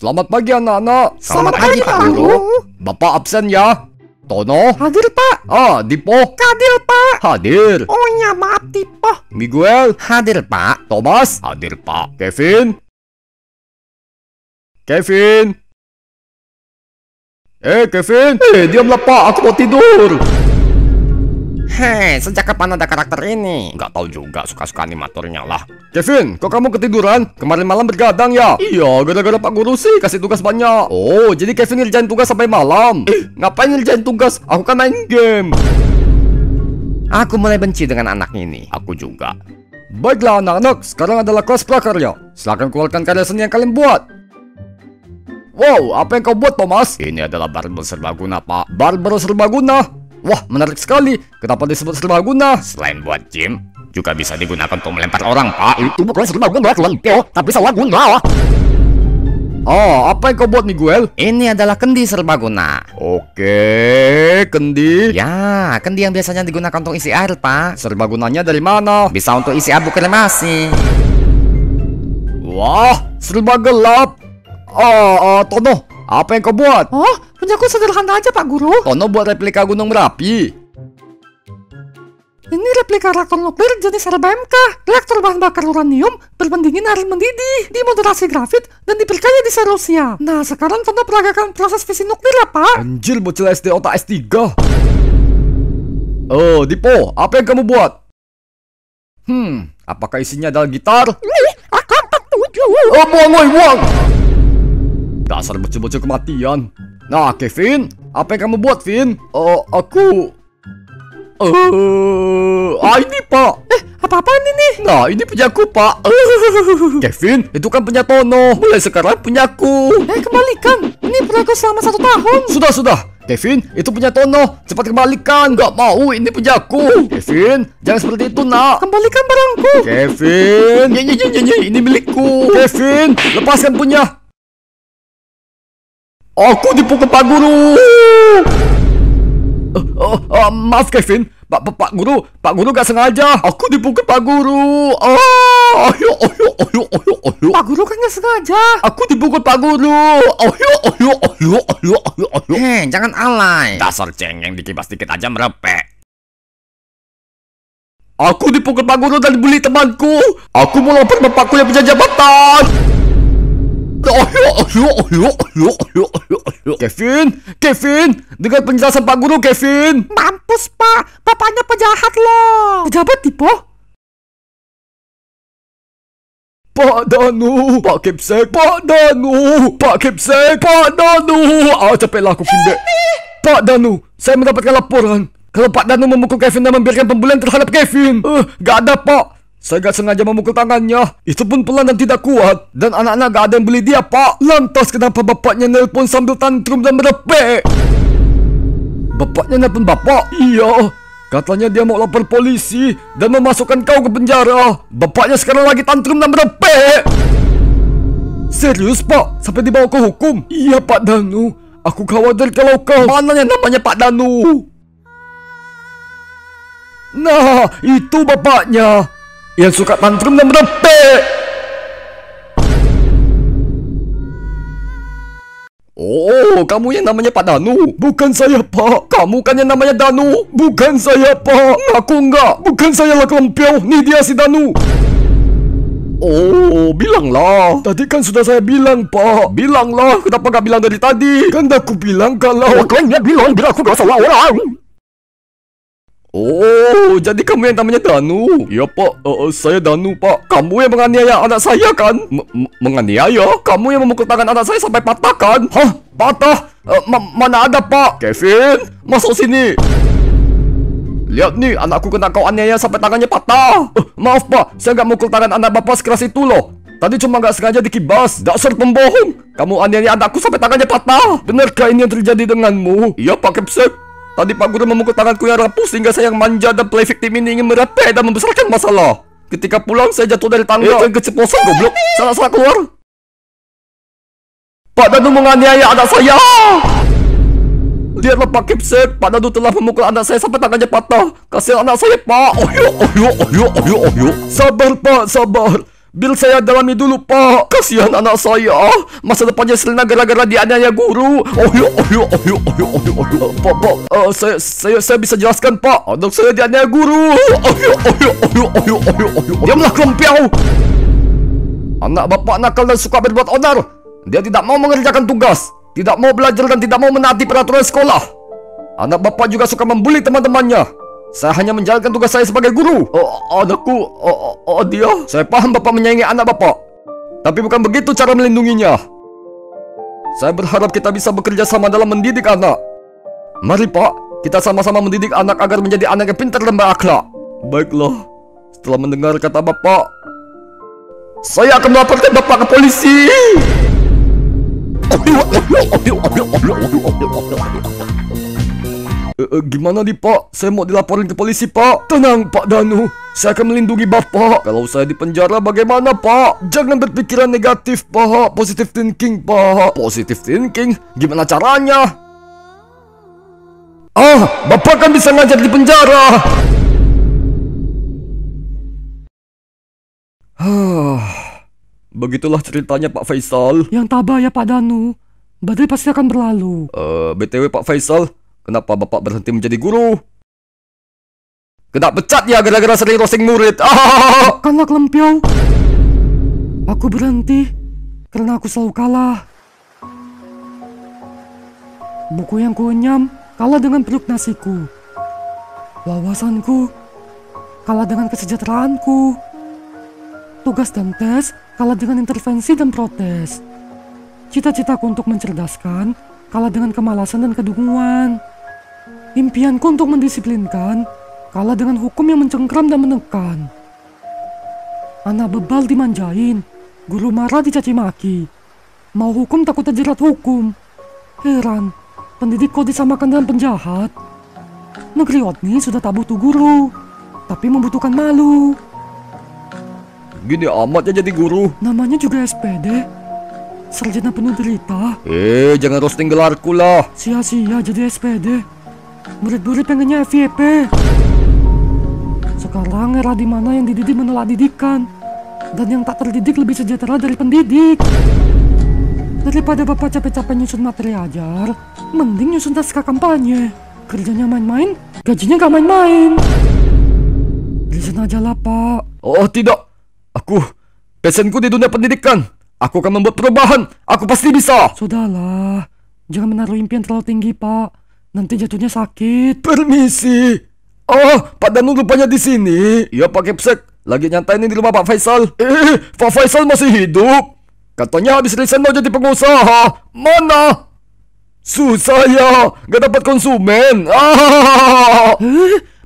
Selamat pagi anak-anak. Selamat pagi, Pak Guru. Bapak absen ya. Tono. Hadir, Pak. Dipo. Hadir, Pak. Hadir. Oh ya, maaf, Dipo. Miguel. Hadir, Pak. Thomas. Hadir, Pak. Kevin. Kevin. Kevin. Diamlah, Pak. Aku mau tidur. Hei, sejak kapan ada karakter ini? Nggak tahu juga, suka-suka animatornya lah. Kevin, kok kamu ketiduran? Kemarin malam bergadang ya? Iya, gara-gara Pak Guru sih kasih tugas banyak. Oh, jadi Kevin ngerjain tugas sampai malam. Ngapain ngerjain tugas? Aku kan main game. Aku mulai benci dengan anak ini. Aku juga. Baiklah anak-anak, sekarang adalah kelas prakarya. Silakan keluarkan karya seni yang kalian buat. Wow, apa yang kau buat, Thomas? Ini adalah barbel serbaguna, Pak. Barbel serbaguna? Wah, menarik sekali. Kenapa disebut serbaguna? Selain buat gym, juga bisa digunakan untuk melempar orang, Pak. Itu bukan serbaguna, tapi salah guna. Apa yang kau buat, Miguel? Ini adalah kendi serbaguna. Oke, kendi. Ya, kendi yang biasanya digunakan untuk isi air, Pak. Serbagunanya dari mana? Bisa untuk isi abu kremasi. Wah, serba gelap. Tono, apa yang kau buat? Oh, punyaku sederhana aja, Pak Guru. Tono buat replika Gunung Merapi. Ini replika reaktor nuklir jenis RBMK. Reaktor bahan bakar uranium berpendingin air mendidih, dimoderasi grafit, dan diperkaya di sel Rusia. Nah, sekarang Tono peragakan proses fisi nuklir ya, Pak. Anjir, bocil SD otak S3. Dipo, apa yang kamu buat? Apakah isinya adalah gitar? Aku setuju. Buang. Dasar bocil-bocil kematian. Nah, Kevin, apa yang kamu buat, Vin? Ini, Pak. Apa-apaan ini? Nah, ini punyaku, Pak. Kevin, itu kan punya Tono. Mulai sekarang punyaku. Kembalikan. Ini punya selama 1 tahun. Sudah. Kevin, itu punya Tono. Cepat kembalikan. Gak mau, ini punyaku. Kevin, jangan seperti itu, nak. Kembalikan barangku. Kevin, ini milikku. Kevin, lepaskan punya. Aku dipukul Pak Guru. Maaf Kevin, Pak Guru gak sengaja. Aku dipukul Pak Guru. Ayo. Pak Guru kan gak sengaja. Aku dipukul Pak Guru. Ayo. Hei, jangan alay. Dasar cengeng, dikibas dikit aja merepek. Aku dipukul Pak Guru dan dibully temanku. Aku mau lapor bapakku yang punya jabatan. Kevin, dengar penjelasan Pak Guru, Kevin. Mampus, Pak. Bapaknya penjahat loh. Pejabat, Dipo. Pak Danu, Pak Kipsek, Pak Danu. Capeklah aku, Kimbe. Pak Danu, saya mendapatkan laporan kalau Pak Danu memukul Kevin dan membiarkan pembulian terhadap Kevin. Gak ada, Pak. Saya gak sengaja memukul tangannya. Itu pun pelan dan tidak kuat. Dan anak-anak gak ada yang beli dia, Pak. Lantas kenapa bapaknya nelpon sambil tantrum dan merepek? Bapaknya nelpon bapak? Iya. Katanya dia mau lapor polisi dan memasukkan kau ke penjara. Bapaknya sekarang lagi tantrum dan merepek. Serius, Pak? Sampai dibawa ke hukum? Iya, Pak Danu. Aku khawatir kalau kau... Mana yang namanya Pak Danu? Nah, itu bapaknya yang suka tantrum dan merepek. Kamu yang namanya Pak Danu? Bukan saya, Pak. Kamu kan yang namanya Danu? Bukan saya, Pak. Aku enggak. Bukan saya lah kelempiau. Nih dia si Danu. Bilanglah. Tadi kan sudah saya bilang, Pak. Bilanglah. Kenapa gak bilang dari tadi? Kan aku bilang kalau... Kalian bilang bila aku gak salah orang. Jadi kamu yang namanya Danu? Iya, Pak. Saya Danu, Pak. Kamu yang menganiaya anak saya kan? Menganiaya? Kamu yang memukul tangan anak saya sampai patah kan? Hah? Patah? Mana ada, Pak? Kevin, masuk sini. Lihat nih, anakku kena kau aniaya sampai tangannya patah. Maaf, Pak. Saya gak mukul tangan anak bapak sekeras itu loh. Tadi cuma gak sengaja dikibas. Dasar pembohong. Kamu aniaya anakku sampai tangannya patah. Benarkah ini yang terjadi denganmu? Iya, Pak Kepsek. Tadi Pak Guru memukul tanganku yang rapuh sehingga saya yang manja dan play victim ini ingin merepek dan membesarkan masalah. Ketika pulang saya jatuh dari tangga dan keceplosan, goblok. Salah keluar. Pak Danu menganiaya anak saya. Lihatlah Pak Kipsek, Pak Danu telah memukul anak saya sampai tangannya patah. Kasihan anak saya, Pak. Sabar, Pak, sabar. Biar saya dalami dulu, Pak. Kasihan anak saya. Masa depannya selena gara-gara dianiaya guru. Pak, saya bisa jelaskan, Pak. Anak saya dianiaya guru. Diamlah, Kelempiau. Anak bapak nakal dan suka berbuat onar. Dia tidak mau mengerjakan tugas, tidak mau belajar dan tidak mau menaati peraturan sekolah. Anak bapak juga suka membuli teman-temannya. Saya hanya menjalankan tugas saya sebagai guru. Anakku, dia. Saya paham bapak menyayangi anak bapak, tapi bukan begitu cara melindunginya. Saya berharap kita bisa bekerja sama dalam mendidik anak. Mari, Pak, kita sama-sama mendidik anak agar menjadi anak yang pintar dan berakhlak. Baiklah, setelah mendengar kata bapak, saya akan melaporkan bapak ke polisi. Gimana nih, Pak? Saya mau dilaporin ke polisi, Pak. Tenang, Pak Danu. Saya akan melindungi bapak. Kalau saya di penjara bagaimana, Pak? Jangan berpikiran negatif, Pak. Positive thinking, Pak. Positive thinking? Gimana caranya? Bapak kan bisa ngajar di penjara. Begitulah ceritanya, Pak Faisal. Yang tabah ya, Pak Danu. Badai pasti akan berlalu. BTW, Pak Faisal, kenapa bapak berhenti menjadi guru? Kena pecat ya gara-gara sering roasting murid. Karena Kelempiau. Aku berhenti karena aku selalu kalah. Buku yang kuenyam kalah dengan perut nasiku. Wawasanku kalah dengan kesejahteraanku. Tugas dan tes kalah dengan intervensi dan protes. Cita-citaku untuk mencerdaskan kalah dengan kemalasan dan kedunguan. Impianku untuk mendisiplinkan kalah dengan hukum yang mencengkram dan menekan. Anak bebal dimanjain, guru marah dicaci maki. Mau hukum takut terjerat hukum. Heran, pendidik kok disamakan dengan penjahat. Negeri Otni sudah tak butuh guru, tapi membutuhkan malu. Gini amat ya jadi guru. Namanya juga SPD, sarjana penuh derita. Jangan roasting gelarku lah. Sia-sia jadi SPD. Murid-murid pengennya FYP. Sekarang era di mana yang dididik menolak didikan, dan yang tak terdidik lebih sejahtera dari pendidik. Daripada bapak capek-capek nyusun materi ajar, mending nyusun naskah kampanye. Kerjanya main-main, gajinya gak main-main. Resign aja lah, Pak. Tidak. Passionku di dunia pendidikan. Aku akan membuat perubahan. Aku pasti bisa. Sudahlah, jangan menaruh impian terlalu tinggi, Pak. Nanti jatuhnya sakit. Permisi. Pak Danu rupanya di sini. Ya, Pak Kepsek. Lagi nyantai di rumah Pak Faisal. Pak Faisal masih hidup. Katanya habis resign mau jadi pengusaha. Mana? Susah ya. Gak dapat konsumen.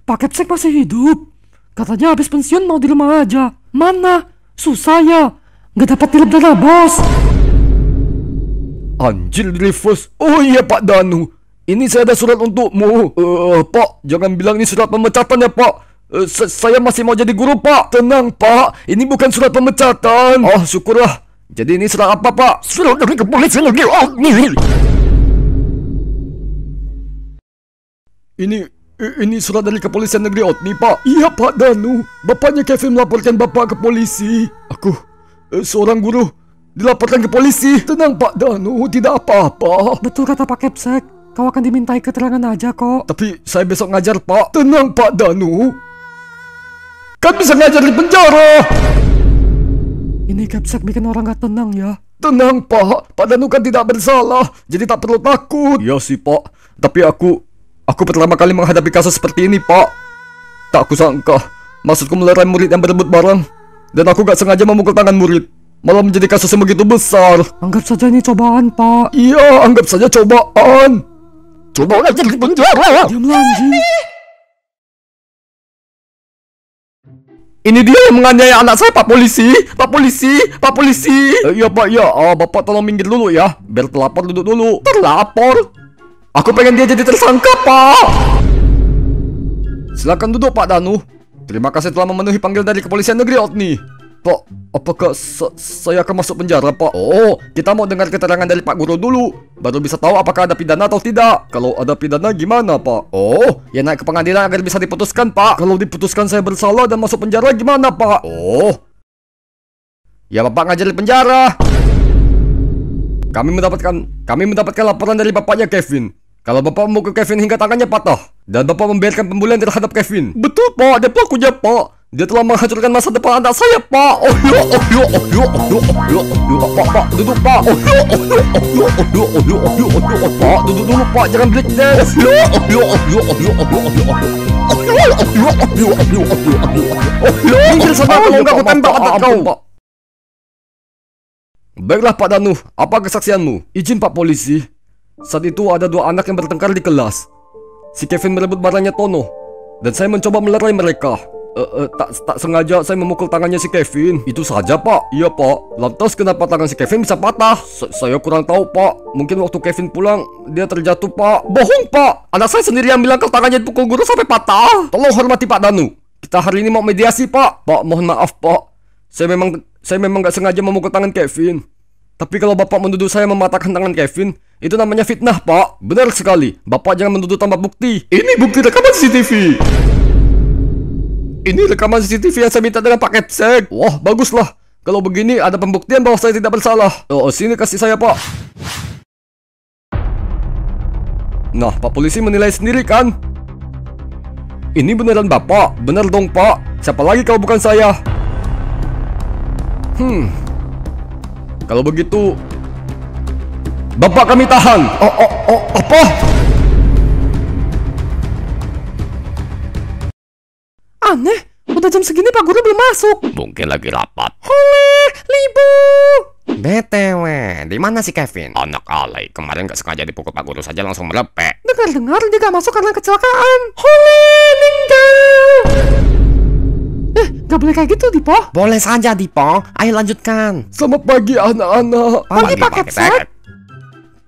Pak Kepsek masih hidup. Katanya habis pensiun mau di rumah aja. Mana? Susah ya. Gak dapat tilep dana, bos. Anjir, reverse. Oh iya, Pak Danu. Ini saya ada surat untukmu. Pak, jangan bilang ini surat pemecatan ya, Pak. Saya masih mau jadi guru, Pak. Tenang, Pak. Ini bukan surat pemecatan. Syukurlah. Jadi ini surat apa, Pak? Surat dari kepolisian negeri Otni. Ini surat dari kepolisian negeri Otni, Pak. Iya, Pak Danu. Bapaknya Kevin melaporkan bapak ke polisi. Aku, seorang guru, dilaporkan ke polisi. Tenang, Pak Danu. Tidak apa-apa. Betul kata Pak Kepsek. Kau akan dimintai keterangan aja kok. Tapi saya besok ngajar, Pak. Tenang, Pak Danu. Kan bisa ngajar di penjara. Ini Kepsek bikin orang gak tenang ya. Tenang, Pak. Pak Danu kan tidak bersalah. Jadi tak perlu takut. Iya sih, Pak. Tapi aku pertama kali menghadapi kasus seperti ini, Pak. Tak kusangka maksudku melerai murid yang berebut barang, dan aku gak sengaja memukul tangan murid, malah menjadi kasus yang begitu besar. Anggap saja ini cobaan, Pak. Iya, anggap saja cobaan. Coba aja di penjara. Diamlah, anjing. Ini dia yang menganiaya anak saya, Pak Polisi. Pak Polisi, Pak Polisi. Iya, Pak, ya. Bapak tolong minggir dulu ya. Biar pelapor duduk dulu. Terlapor? Aku pengen dia jadi tersangka, Pak. Silakan duduk, Pak Danu. Terima kasih telah memenuhi panggilan dari kepolisian negeri Otni. Pak, apakah saya akan masuk penjara, Pak? Kita mau dengar keterangan dari Pak Guru dulu, baru bisa tahu apakah ada pidana atau tidak. Kalau ada pidana gimana, Pak? Ya naik ke pengadilan agar bisa diputuskan, Pak. Kalau diputuskan saya bersalah dan masuk penjara gimana, Pak? Ya Bapak ngajar di penjara. Kami mendapatkan laporan dari bapaknya Kevin. Kalau Bapak memukul Kevin hingga tangannya patah. Dan Bapak membiarkan pembulian terhadap Kevin. Betul Pak, dia pelakunya Pak. Dia telah menghancurkan masa depan anak saya Pak. Pak, duduk Pak. Pak, duduk dulu Pak, jangan break dance. Minggir sana kalau enggak aku tembak otak kau. Baiklah Pak Danu, apa kesaksianmu? Izin Pak Polisi. Saat itu ada dua anak yang bertengkar di kelas. Si Kevin merebut barangnya Tono, dan saya mencoba melerai mereka. Tak sengaja saya memukul tangannya si Kevin. Itu saja Pak. Iya Pak. Lantas kenapa tangan si Kevin bisa patah? Saya kurang tahu Pak. Mungkin waktu Kevin pulang dia terjatuh Pak. Bohong Pak. Anak saya sendiri yang bilang kalau tangannya dipukul guru sampai patah. Tolong hormati Pak Danu. Kita hari ini mau mediasi Pak. Pak mohon maaf Pak. Saya memang gak sengaja memukul tangan Kevin. Tapi kalau Bapak menuduh saya mematahkan tangan Kevin, itu namanya fitnah Pak. Benar sekali. Bapak jangan menuduh tanpa bukti. Ini bukti rekaman CCTV. Ini rekaman CCTV yang saya minta dengan Pak Kepsek. Wah, baguslah. Kalau begini ada pembuktian bahwa saya tidak bersalah. Oh, sini kasih saya, Pak. Nah, Pak Polisi menilai sendiri kan? Ini beneran Bapak? Bener dong, Pak. Siapa lagi kalau bukan saya? Kalau begitu, Bapak kami tahan. Apa? Aneh, udah jam segini Pak Guru belum masuk. Mungkin lagi rapat. Oleh, Libu. BTW, di mana si Kevin? Anak alay, kemarin gak sengaja dipukul Pak Guru saja langsung melepek. Dengar dia gak masuk karena kecelakaan. Oleh, meninggal. Gak boleh kayak gitu, Dipo. Boleh saja, Dipo. Ayo lanjutkan. Selamat pagi anak-anak. Pagi Pak Kepsek.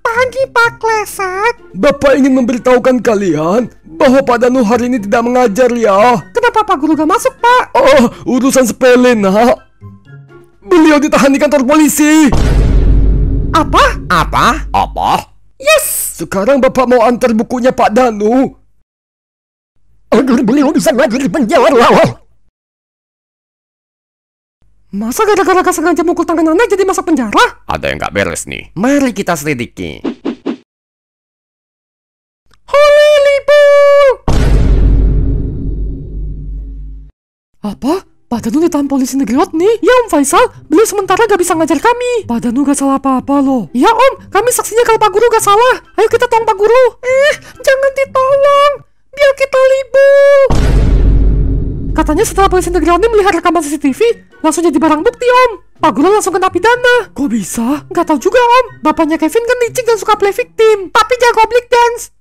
Pagi Pak Klesek. Bapak ingin memberitahukan kalian bahwa Pak Danu hari ini tidak mengajar ya. Kenapa Pak Guru gak masuk, Pak? Oh, urusan sepele nak. Beliau ditahan di kantor polisi. Apa? Yes. Sekarang Bapak mau antar bukunya Pak Danu. Agar beliau bisa ngajar di penjara. Masa gara-gara gak sengaja mukul tangan anak jadi masuk penjara? Ada yang gak beres nih. Mari kita selidiki. Holy Libu! Apa? Pak Danu ditahan polisi negeri nih? Ya Om Faisal, beliau sementara gak bisa ngajar kami. Pak Danu gak salah apa-apa loh. Ya Om, kami saksinya kalau Pak Guru gak salah. Ayo kita tolong Pak Guru. Jangan ditolong. Biar kita Libu. Katanya setelah polisi negeri ini melihat rekaman CCTV, langsung jadi barang bukti Om. Pak Guru langsung kena pidana. Kok bisa? Nggak tahu juga Om. Bapaknya Kevin kan licik dan suka play victim, tapi jago oblik dance.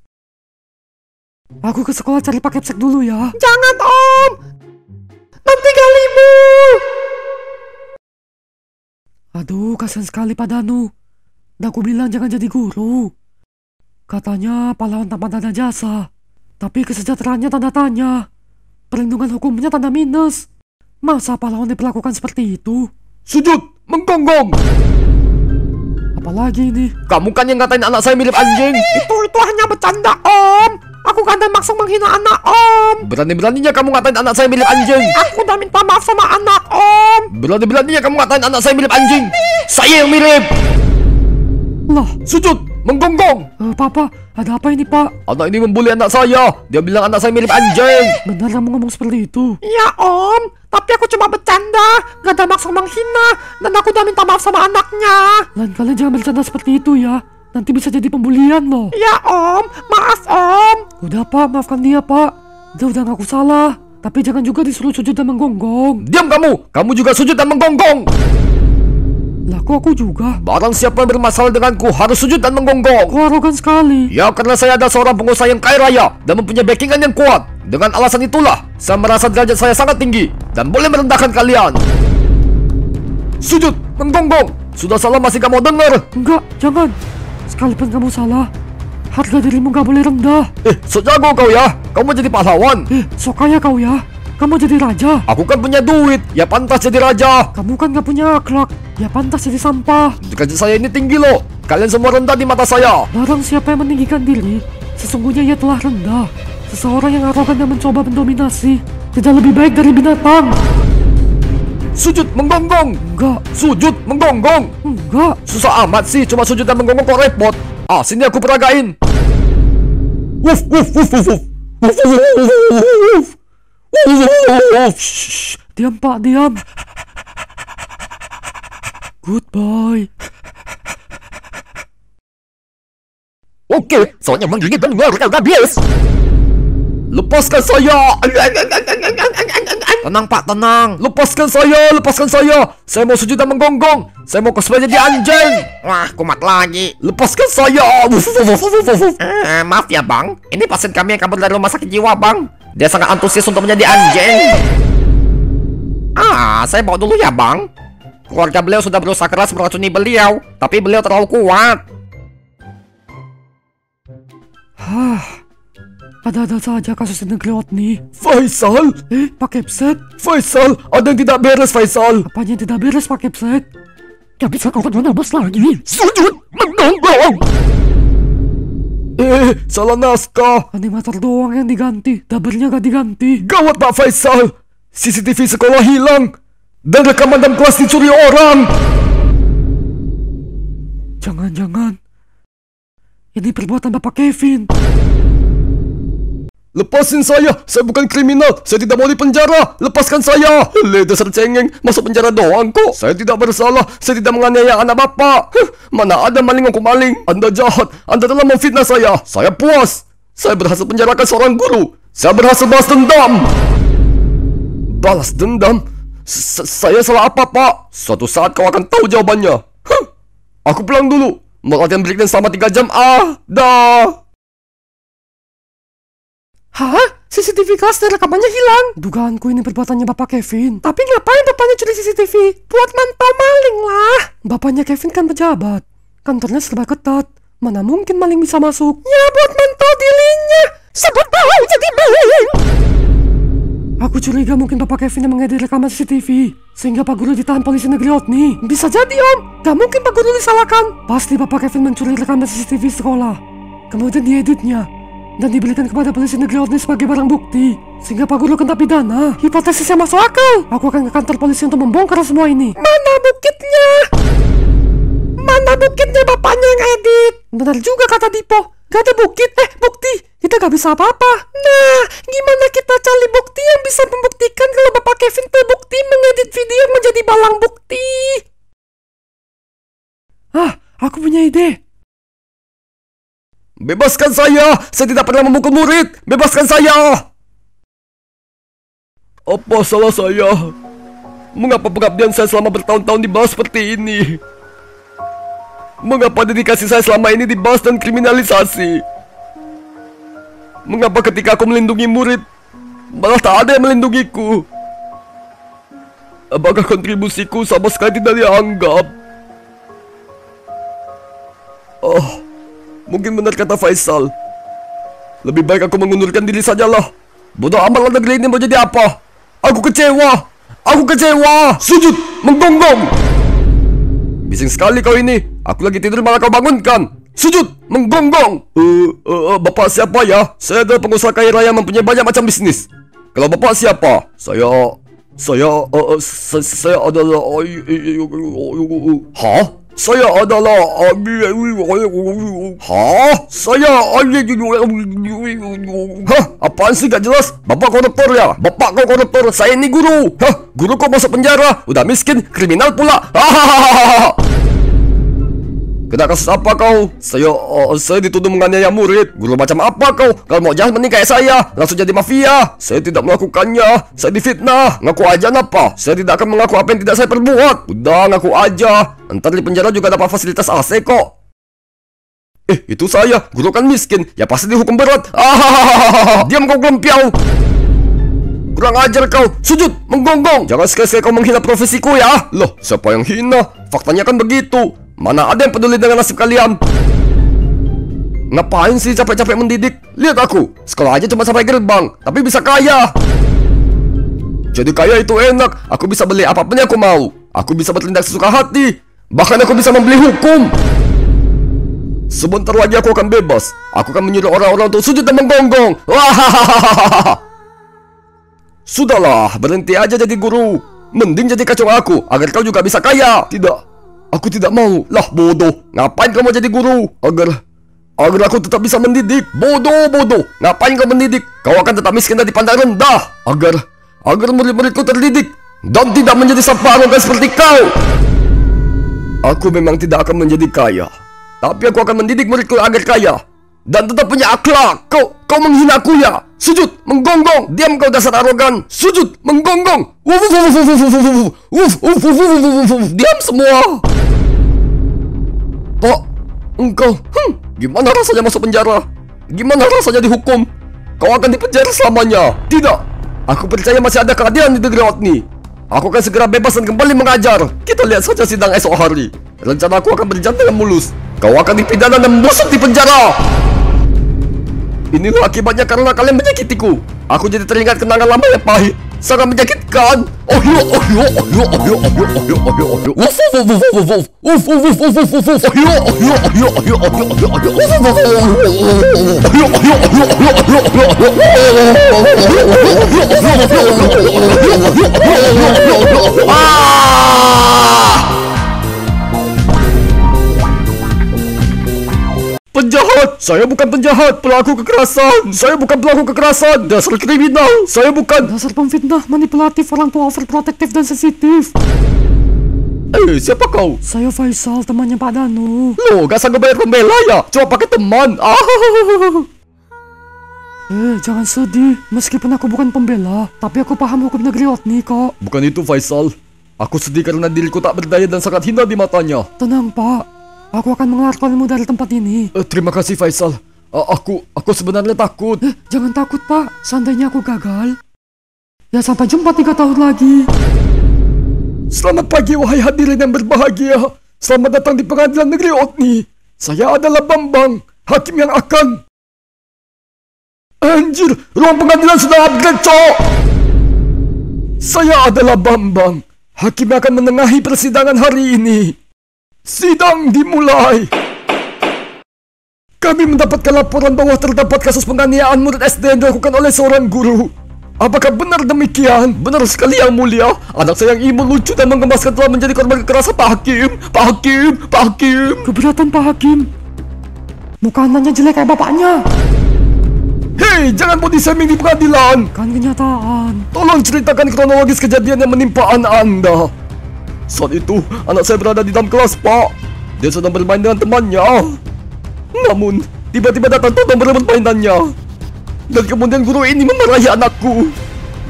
Aku ke sekolah cari Pak Kepsek dulu ya. Jangan Om. Nanti gak Libu. Aduh, kasihan sekali Pak Danu. Dan aku bilang jangan jadi guru. Katanya pahlawan tanpa tanda jasa, tapi kesejahteraannya tanda tanya. Perlindungan hukumnya tanda minus. Masa pahlawan diperlakukan seperti itu? Sujud, menggonggong. Apalagi ini? Kamu kan yang ngatain anak saya mirip anjing. Itu hanya bercanda Om. Aku gak ada maksud menghina anak Om. Berani-beraninya kamu ngatain anak saya mirip anjing. Aku udah minta maaf sama anak Om. Berani-beraninya kamu ngatain anak saya mirip anjing. Saya yang mirip. Lah, sujud, menggonggong. Papa, ada apa ini Pak? Anak ini membuli anak saya. Dia bilang anak saya mirip anjing. Benar kamu ngomong seperti itu? Ya Om, tapi aku cuma bercanda. Gak ada maksud menghina. Dan aku udah minta maaf sama anaknya. Lain kalian jangan bercanda seperti itu ya. Nanti bisa jadi pembulian loh. Ya Om, maaf Om. Udah Pak, maafkan dia Pak. Dia udah ngaku salah. Tapi jangan juga disuruh sujud dan menggonggong. Diam kamu. Kamu juga sujud dan menggonggong. Lah kok aku juga? Barang siapa yang bermasalah denganku harus sujud dan menggonggong. Kok arogan sekali? Ya karena saya ada seorang pengusaha yang kaya raya dan mempunyai backingan yang kuat. Dengan alasan itulah saya merasa derajat saya sangat tinggi dan boleh merendahkan kalian. Sujud, menggonggong. Sudah salah masih gak mau dengar? Enggak, jangan. Sekalipun kamu salah, harga dirimu gak boleh rendah. Sok jago kau ya. Kamu jadi pahlawan. Sok kaya kau ya. Kamu jadi raja. Aku kan punya duit, ya pantas jadi raja. Kamu kan gak punya akhlak, ya pantas jadi sampah. Derajat saya ini tinggi loh. Kalian semua rendah di mata saya. Barang siapa yang meninggikan diri, sesungguhnya ia telah rendah. Seseorang yang arogan dan mencoba mendominasi tidak lebih baik dari binatang. Sujud menggonggong. Enggak, Sujud menggonggong. enggak. Susah amat sih, cuma sujud dan menggonggong kok repot. Ah, sini aku peragain. Wuf wuf wuf wuf wuf. Wuf wuf wuf wuf. Wuf. Shh. Diam Pak, diam. Goodbye. Oke, soalnya menggigit dan mengeluarkan rabies. Lepaskan saya. Tenang Pak, tenang. Lepaskan saya, lepaskan saya. Saya mau sujud dan menggonggong. Saya mau cosplay jadi anjing. Wah, kumat lagi. Lepaskan saya. Wuf, wuf, wuf, wuf, wuf. Maaf ya Bang, ini pasien kami yang kabur dari rumah sakit jiwa Bang. Dia sangat antusias untuk menjadi anjing. Saya bawa dulu ya Bang. Keluarga beliau sudah berusaha keras meracuni beliau, tapi beliau terlalu kuat. Ada-ada saja kasus di negeri Otni. Faisal, Pak Kepset, Faisal, ada yang tidak beres Faisal. apanya yang tidak beres Pak Kepset? Gak bisa kau nabas lagi. Sujud menggonggong. Salah naskah. Animator doang yang diganti, dubbernya gak diganti. Gawat Pak Faisal. CCTV sekolah hilang. Dan rekaman dalam kelas dicuri orang. Jangan-jangan ini perbuatan Bapak Kevin. Lepasin saya bukan kriminal. Saya tidak mau di penjara. Lepaskan saya. Dasar cengeng, masuk penjara doang kok. Saya tidak bersalah. Saya tidak menganiaya anak bapak. Mana ada maling ngaku maling. Anda jahat. Anda telah memfitnah saya. Saya puas. Saya berhasil penjarakan seorang guru. Saya berhasil balas dendam. Balas dendam? Saya salah apa, Pak? Suatu saat kau akan tahu jawabannya. Aku pulang dulu. Mau latihan breakdance selama 3 jam. Dah. Hah? CCTV kelas dan rekamannya hilang. Dugaanku ini perbuatannya Bapak Kevin. Tapi ngapain bapaknya curi CCTV? Buat mantau maling lah. Bapaknya Kevin kan pejabat. Kantornya serba ketat. Mana mungkin maling bisa masuk? Ya buat mantau dirinya. Sebut bahwa jadi maling. Aku curiga mungkin Bapak Kevin yang mengedit rekaman CCTV sehingga Pak Guru ditahan polisi negeri Otni. Bisa jadi Om. Gak mungkin Pak Guru disalahkan. Pasti Bapak Kevin mencuri rekaman CCTV sekolah, kemudian dieditnya dan diberikan kepada polisi negeri Otni sebagai barang bukti sehingga Pak Guru kena pidana. Hipotesisnya masuk akal. Aku akan ke kantor polisi untuk membongkar semua ini. Mana bukitnya? Mana bukitnya bapaknya yang edit? Benar juga kata Dipo. Gak ada bukit. Bukti. Kita gak bisa apa-apa. Nah, gimana kita cari bukti yang bisa membuktikan kalau Bapak Kevin terbukti mengedit video menjadi barang bukti? Aku punya ide. Bebaskan saya tidak pernah memukul murid. Bebaskan saya. Apa salah saya? Mengapa pengabdian saya selama bertahun-tahun dibahas seperti ini? Mengapa dedikasi saya selama ini dibahas dan kriminalisasi? Mengapa ketika aku melindungi murid, malah tak ada yang melindungiku? Apakah kontribusiku sama sekali tidak dianggap? Mungkin benar kata Faisal. Lebih baik aku mengundurkan diri sajalah. Bodoh amat lah negeri ini mau jadi apa. Aku kecewa. Aku kecewa. Sujud menggonggong. Bising sekali kau ini. Aku lagi tidur malah kau bangunkan. Sujud menggonggong. Bapak siapa ya? Saya adalah pengusaha kaya raya mempunyai banyak macam bisnis. Kalau bapak siapa? Saya adalah. Hah? Saya adalah. Apaan sih gak jelas? Bapak koruptor ya? Bapak kau koruptor, saya ini guru. Guru kok masuk penjara? Udah miskin, kriminal pula. Kena kasus apa kau? Saya dituduh menganiaya murid. Guru macam apa kau? Kalau mau jahat mending kayak saya, langsung jadi mafia. Saya tidak melakukannya. Saya difitnah. Ngaku aja napa? Saya tidak akan mengaku apa yang tidak saya perbuat. Udah ngaku aja. Ntar di penjara juga dapat fasilitas AC kok. Itu saya. Guru kan miskin. Ya pasti dihukum berat. Diam kau gelempiau. Kurang ajar kau. Sujud menggonggong. Jangan sekali-sekali kau menghina profesiku ya. Loh, siapa yang hina? Faktanya kan begitu. Mana ada yang peduli dengan nasib kalian? Ngapain sih capek-capek mendidik? Lihat aku, sekolah aja cuma sampai gerbang, tapi bisa kaya. Jadi kaya itu enak. Aku bisa beli apapun yang aku mau. Aku bisa bertindak sesuka hati. Bahkan aku bisa membeli hukum. Sebentar lagi aku akan bebas. Aku akan menyuruh orang-orang untuk sujud dan menggonggong. Sudahlah, berhenti aja jadi guru. Mending jadi kacung aku, agar kau juga bisa kaya. Tidak, aku tidak mau. Lah bodoh, ngapain kau mau jadi guru? Agar aku tetap bisa mendidik. Bodoh. Ngapain kau mendidik? Kau akan tetap miskin dan dipandang rendah. Agar murid-muridku terdidik dan tidak menjadi sampah arogan seperti kau. Aku memang tidak akan menjadi kaya, tapi aku akan mendidik muridku agar kaya dan tetap punya akhlak. Kau menghina aku ya? Sujud, menggonggong. Diam kau dasar arogan. Sujud, menggonggong. Diam semua. Pak, engkau gimana rasanya masuk penjara? Gimana rasanya dihukum? Kau akan dipenjara selamanya. Tidak, aku percaya masih ada keadilan di negeri Otni. Aku akan segera bebas dan kembali mengajar. Kita lihat saja sidang esok hari. Rencana aku akan berjalan dengan mulus. Kau akan dipidana dan membusuk di penjara. Inilah akibatnya karena kalian menyakitiku. Aku jadi teringat kenangan lama yang pahit, sangat menyakitkan. Penjahat! Saya bukan penjahat, pelaku kekerasan. Saya bukan pelaku kekerasan, dasar kriminal. Saya bukan. Dasar pemfitnah, manipulatif, orang tua overprotective dan sensitif. Siapa kau? Saya Faisal, temannya Pak Danu. Loh, gak sanggup bayar pembela ya? Coba pakai teman. Jangan sedih. Meskipun aku bukan pembela, tapi aku paham hukum negeri Otni kok. Bukan itu Faisal. Aku sedih karena diriku tak berdaya dan sangat hina di matanya. Tenang Pak, aku akan mengeluarkanmu dari tempat ini. Terima kasih Faisal. Aku sebenarnya takut. Jangan takut Pak, seandainya aku gagal, ya sampai jumpa 3 tahun lagi. Selamat pagi wahai hadirin yang berbahagia. Selamat datang di pengadilan negeri Otni. Saya adalah Bambang, hakim yang akan... Anjir, ruang pengadilan sudah upgrade, cok. Saya adalah Bambang, hakim yang akan menengahi persidangan hari ini. Sidang dimulai. Kami mendapatkan laporan bahwa terdapat kasus penganiayaan murid SD yang dilakukan oleh seorang guru. Apakah benar demikian? Benar sekali yang mulia. Anak saya yang imut, lucu dan menggemaskan telah menjadi korban kekerasan Pak Hakim. Pak Hakim. Keberatan Pak Hakim. Muka anaknya jelek kayak bapaknya. Hei, jangan body shaming di pengadilan. Kan kenyataan. Tolong ceritakan kronologis kejadian yang menimpa anak Anda. Saat itu, anak saya berada di dalam kelas, Pak. Dia sedang bermain dengan temannya. Namun, tiba-tiba datang Toto merebut mainannya. Dan kemudian guru ini memarahi anakku.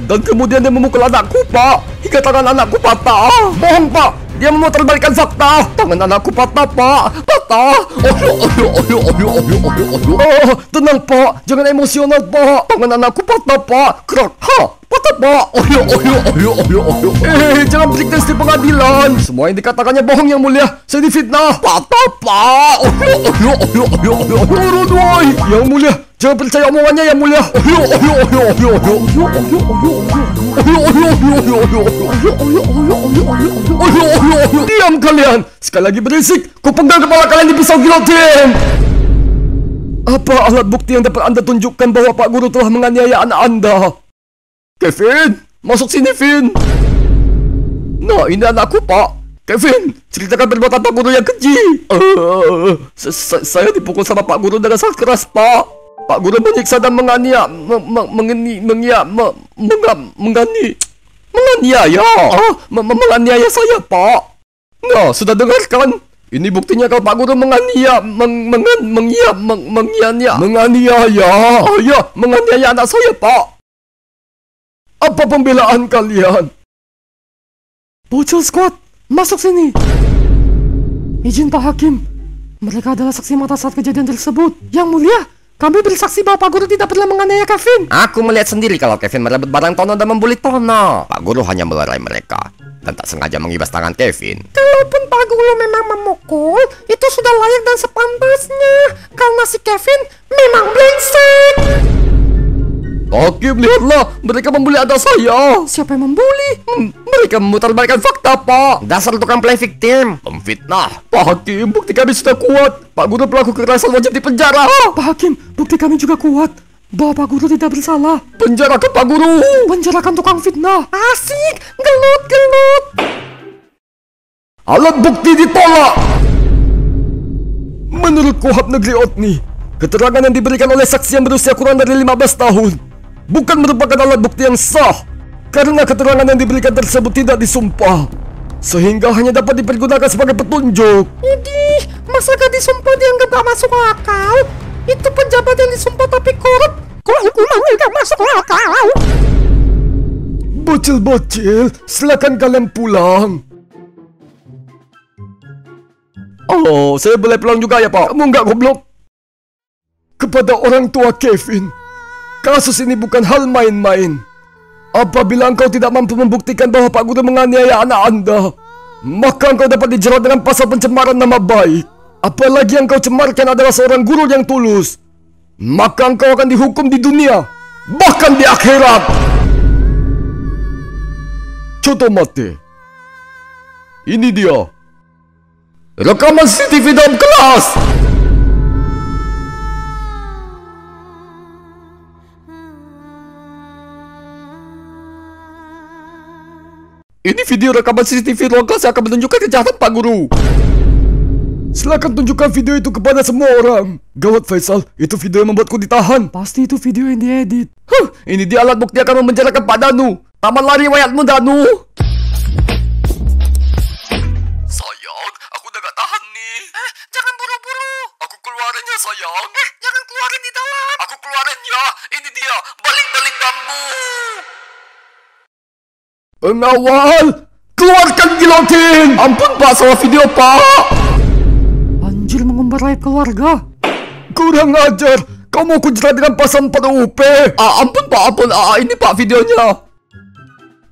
Dan kemudian dia memukul anakku, Pak, hingga tangan anakku patah. Bohong, Pak. Dia memutarbalikkan fakta. Tangan anakku patah, Pak. Patah. Tenang, Pak. Jangan emosional, Pak. Tangan anakku patah, Pak. Krak. Patah, Pak. Jangan berikut di pengadilan. Semua yang dikatakannya bohong yang mulia. Saya difitnah. Patah, Pak. Turun, woi. Yang mulia, jangan percaya omongannya yang mulia. Diam kalian. Sekali lagi berisik, ku penggal kepala kalian di pisau gilotin. Apa alat bukti yang dapat Anda tunjukkan bahwa Pak Guru telah menganiaya anak Anda? Kevin, masuk sini, Vin. Nah, ini anakku, Pak. Kevin, ceritakan perbuatan Pak Guru yang keji. Saya dipukul sama Pak Guru dengan sangat keras, Pak. Pak Guru menyiksa dan menganiaya saya, Pak. Nah, sudah dengarkan? Ini buktinya kalau Pak Guru menganiaya anak saya, Pak. Apa pembelaan kalian? Bocil Squad, masuk sini. Izin Pak Hakim, mereka adalah saksi mata saat kejadian tersebut. Yang mulia, kami bersaksi bahwa Pak Guru tidak pernah menganiaya Kevin. Aku melihat sendiri kalau Kevin merebut barang Tono dan membuli Tono. Pak Guru hanya melerai mereka dan tak sengaja mengibas tangan Kevin. Kalaupun Pak Guru memang memukul, itu sudah layak dan sepantasnya. Karena si Kevin memang brengsek. Hakim, lihatlah, mereka membuli anak saya. Siapa yang membuli? Mereka memutarbalikkan fakta, Pak. Dasar tukang play victim, Pemfitnah. Pak Hakim, bukti kami sudah kuat. Pak Guru pelaku kekerasan wajib dipenjara. Pak Hakim, bukti kami juga kuat. Bapak Guru tidak bersalah. Penjarakan Pak Guru. Penjarakan tukang fitnah. Asik, gelut. Alat bukti ditolak. Menurut Kuhap Negeri Otni, keterangan yang diberikan oleh saksi yang berusia kurang dari 15 tahun bukan merupakan alat bukti yang sah karena keterangan yang diberikan tersebut tidak disumpah, sehingga hanya dapat dipergunakan sebagai petunjuk. Idih, masa gak disumpah dianggap gak masuk akal? Itu pejabat yang disumpah tapi korup. Kok hukumannya gak masuk akal? Bocil-bocil, silakan kalian pulang. Oh, saya boleh pulang juga ya, Pak? Kamu nggak goblok? Kepada orang tua Kevin, kasus ini bukan hal main-main. Apabila engkau tidak mampu membuktikan bahwa Pak Guru menganiaya anak Anda, maka engkau dapat dijerat dengan pasal pencemaran nama baik. Apalagi yang kau cemarkan adalah seorang guru yang tulus, maka engkau akan dihukum di dunia, bahkan di akhirat. Contoh mate. Ini dia rekaman CCTV dalam kelas. Ini video rekaman CCTV ruang kelas yang akan menunjukkan kejahatan Pak Guru. Silakan tunjukkan video itu kepada semua orang. Gawat Faisal, itu video yang membuatku ditahan. Pasti itu video yang diedit. Ini dia alat bukti akan memenjarakan Pak Danu. Taman lari wayatmu, Danu. Sayang, aku udah gak tahan nih. Jangan buru-buru. Aku keluarinnya, sayang. Jangan keluarin di dalam. Aku keluarin ya. Ini dia, balik-balik bambu. Pengawal, keluarkan gilotin. Ampun Pak, salah video Pak. Anjir, mengumbar rakyat keluarga. Kurang ajar. Kau mau kujerat dengan pasal 4 UP. Ampun Pak, ampun. Ini Pak videonya.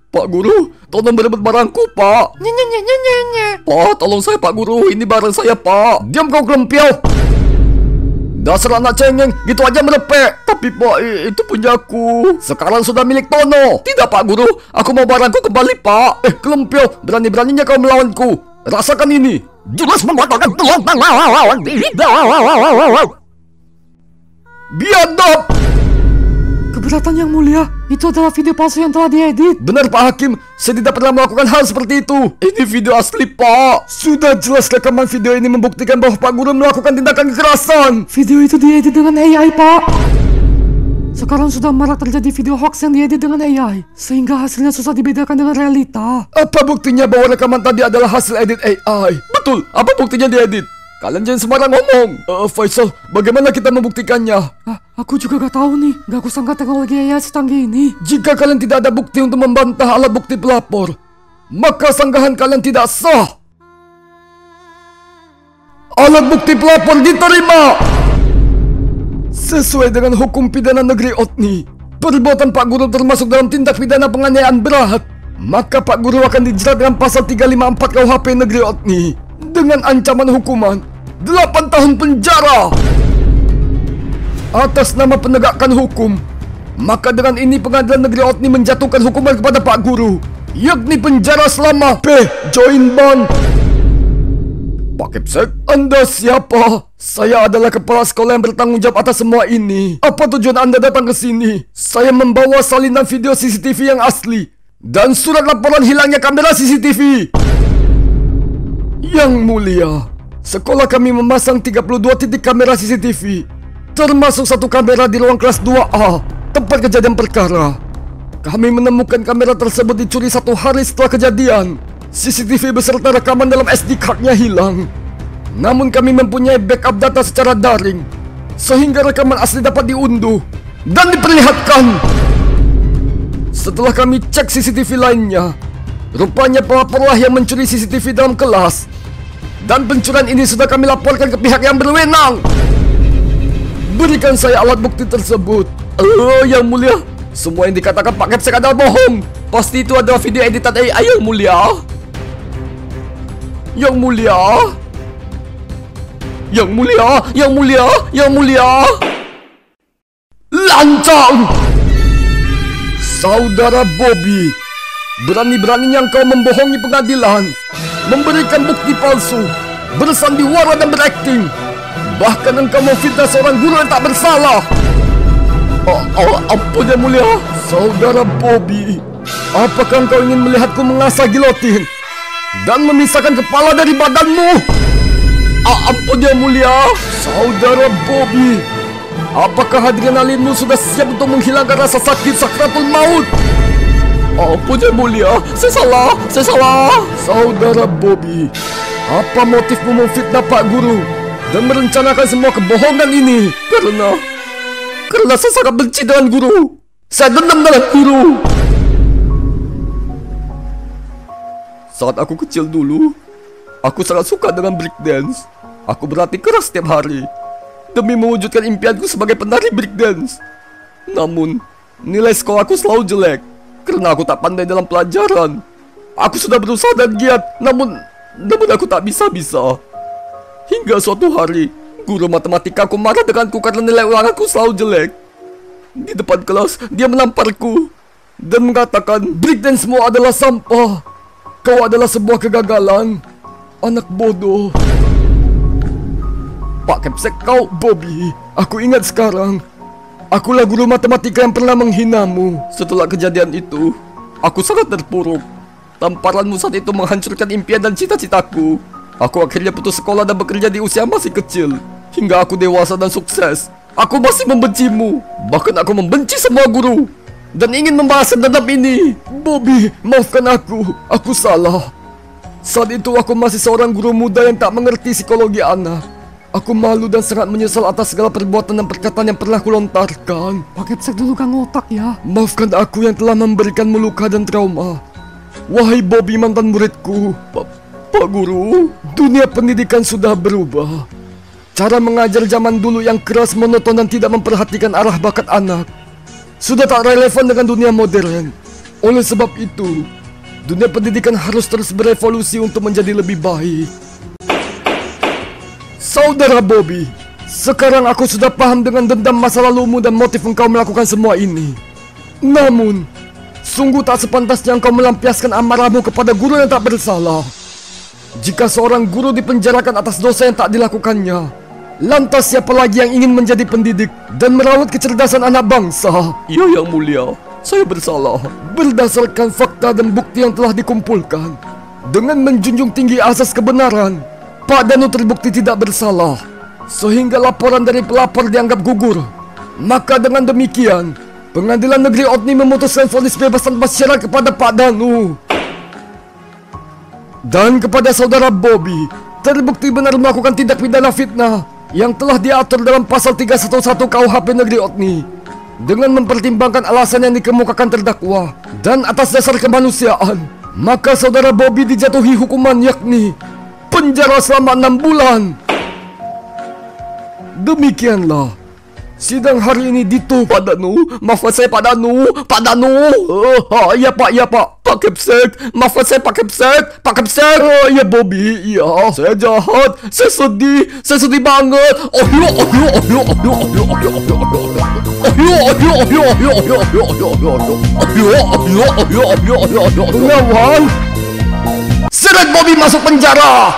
Pak Guru, tolong berebut barangku Pak. Nye. Pak, tolong saya Pak Guru. Ini barang saya Pak. Diam kau kelempiau. Dasar anak cengeng, gitu aja melepek. Tapi Pak, itu punyaku. Sekarang sudah milik Tono. Tidak Pak Guru, aku mau barangku kembali Pak. Kelempiau, berani-beraninya kau melawanku. Rasakan ini. Jelas membatalkan peluang. Biadab. Keberatan Yang Mulia, itu adalah video palsu yang telah diedit. Benar Pak Hakim, saya tidak pernah melakukan hal seperti itu. Ini video asli Pak. Sudah jelas rekaman video ini membuktikan bahwa Pak Guru melakukan tindakan kekerasan. Video itu diedit dengan AI, Pak. Sekarang sudah marak terjadi video hoax yang diedit dengan AI, sehingga hasilnya susah dibedakan dengan realita. Apa buktinya bahwa rekaman tadi adalah hasil edit AI? Betul, apa buktinya diedit? Kalian jangan sembarang ngomong. Faisal, bagaimana kita membuktikannya? Aku juga gak tahu nih. Gak kusangka teknologi AI secanggih ini. Jika kalian tidak ada bukti untuk membantah alat bukti pelapor, maka sanggahan kalian tidak sah. Alat bukti pelapor diterima. Sesuai dengan hukum pidana negeri Otni, perbuatan Pak Guru termasuk dalam tindak pidana penganiayaan berat. Maka Pak Guru akan dijerat dengan pasal 354 KUHP negeri Otni dengan ancaman hukuman 8 tahun penjara. Atas nama penegakan hukum, maka dengan ini pengadilan negeri Otni menjatuhkan hukuman kepada Pak Guru, yakni penjara selama join band. Pak Kepsek, Anda siapa? Saya adalah kepala sekolah yang bertanggung jawab atas semua ini. Apa tujuan Anda datang ke sini? Saya membawa salinan video CCTV yang asli dan surat laporan hilangnya kamera CCTV. Yang Mulia, sekolah kami memasang 32 titik kamera CCTV, termasuk satu kamera di ruang kelas 2A, tempat kejadian perkara. Kami menemukan kamera tersebut dicuri 1 hari setelah kejadian. CCTV beserta rekaman dalam SD card-nya hilang. Namun kami mempunyai backup data secara daring, sehingga rekaman asli dapat diunduh dan diperlihatkan. Setelah kami cek CCTV lainnya, rupanya pelaporlah yang mencuri CCTV dalam kelas. Dan pencurian ini sudah kami laporkan ke pihak yang berwenang. Berikan saya alat bukti tersebut. Yang Mulia, semua yang dikatakan Pak Kepsek adalah bohong. Pasti itu adalah video editan AI, Yang Mulia. Yang Mulia. Yang Mulia, Yang Mulia, Yang Mulia. Lancang! Saudara Bobby, berani-beraninya engkau membohongi pengadilan, memberikan bukti palsu, bersandiwara dan berakting. Bahkan engkau memfitnah seorang guru yang tak bersalah. Ampun yang mulia, Saudara Bobby. Apakah engkau ingin melihatku mengasah gilotin dan memisahkan kepala dari badanmu? Ampun yang mulia, Saudara Bobby. Apakah adrenalinmu sudah siap untuk menghilangkan rasa sakit sakratul maut? Ampun yang mulia, saya salah. Saudara Bobby, apa motifmu memfitnah Pak Guru dan merencanakan semua kebohongan ini? Karena saya sangat benci dengan guru. Saya dendam dengan guru. Saat aku kecil dulu, aku sangat suka dengan breakdance. Aku berlatih keras setiap hari demi mewujudkan impianku sebagai penari breakdance. Namun, nilai sekolahku selalu jelek karena aku tak pandai dalam pelajaran. Aku sudah berusaha dan giat, namun aku tak bisa-bisa. Hingga suatu hari, guru matematikaku marah denganku karena nilai ulanganku selalu jelek. Di depan kelas, dia menamparku dan mengatakan, breakdance-mu adalah sampah. Kau adalah sebuah kegagalan. Anak bodoh. Pak Kepsek kau, Bobby. Aku ingat sekarang. Akulah guru matematika yang pernah menghinamu. Setelah kejadian itu, aku sangat terpuruk. Tamparanmu saat itu menghancurkan impian dan cita-citaku. Aku akhirnya putus sekolah dan bekerja di usia masih kecil. Hingga aku dewasa dan sukses, aku masih membencimu. Bahkan aku membenci semua guru dan ingin membalas dendam ini. Bobby, maafkan aku salah. Saat itu aku masih seorang guru muda yang tak mengerti psikologi anak. Aku malu dan sangat menyesal atas segala perbuatan dan perkataan yang pernah kulontarkan. Pak Kepsek dulu kan ngotak ya. Maafkan aku yang telah memberikanmu luka dan trauma. Wahai Bobby, mantan muridku. Pak Guru, dunia pendidikan sudah berubah. Cara mengajar zaman dulu yang keras, monoton dan tidak memperhatikan arah bakat anak sudah tak relevan dengan dunia modern. Oleh sebab itu, dunia pendidikan harus terus berevolusi untuk menjadi lebih baik. Saudara Bobby, sekarang aku sudah paham dengan dendam masa lalumu dan motif engkau melakukan semua ini. Namun, sungguh tak sepantasnya engkau melampiaskan amarahmu kepada guru yang tak bersalah. Jika seorang guru dipenjarakan atas dosa yang tak dilakukannya, lantas siapa lagi yang ingin menjadi pendidik dan merawat kecerdasan anak bangsa? Ya yang mulia, saya bersalah. Berdasarkan fakta dan bukti yang telah dikumpulkan, dengan menjunjung tinggi asas kebenaran, Pak Danu terbukti tidak bersalah, sehingga laporan dari pelapor dianggap gugur. Maka dengan demikian, Pengadilan Negeri Otni memutuskan vonis bebas tanpa syarat kepada Pak Danu. Dan kepada Saudara Bobby, terbukti benar melakukan tindak pidana fitnah yang telah diatur dalam pasal 311 KUHP Negeri Otni. Dengan mempertimbangkan alasan yang dikemukakan terdakwa dan atas dasar kemanusiaan, maka Saudara Bobby dijatuhi hukuman yakni penjara selama 6 bulan. Demikianlah sidang hari ini ditutup. Pak Danu, maafkan saya Pak Danu. Ya Pak. Pak Kepsek, maafkan saya Pak Kepsek. Ya Bobby, ya saya jahat. Saya sedih banget. Pengawan, seret Bobby masuk penjara.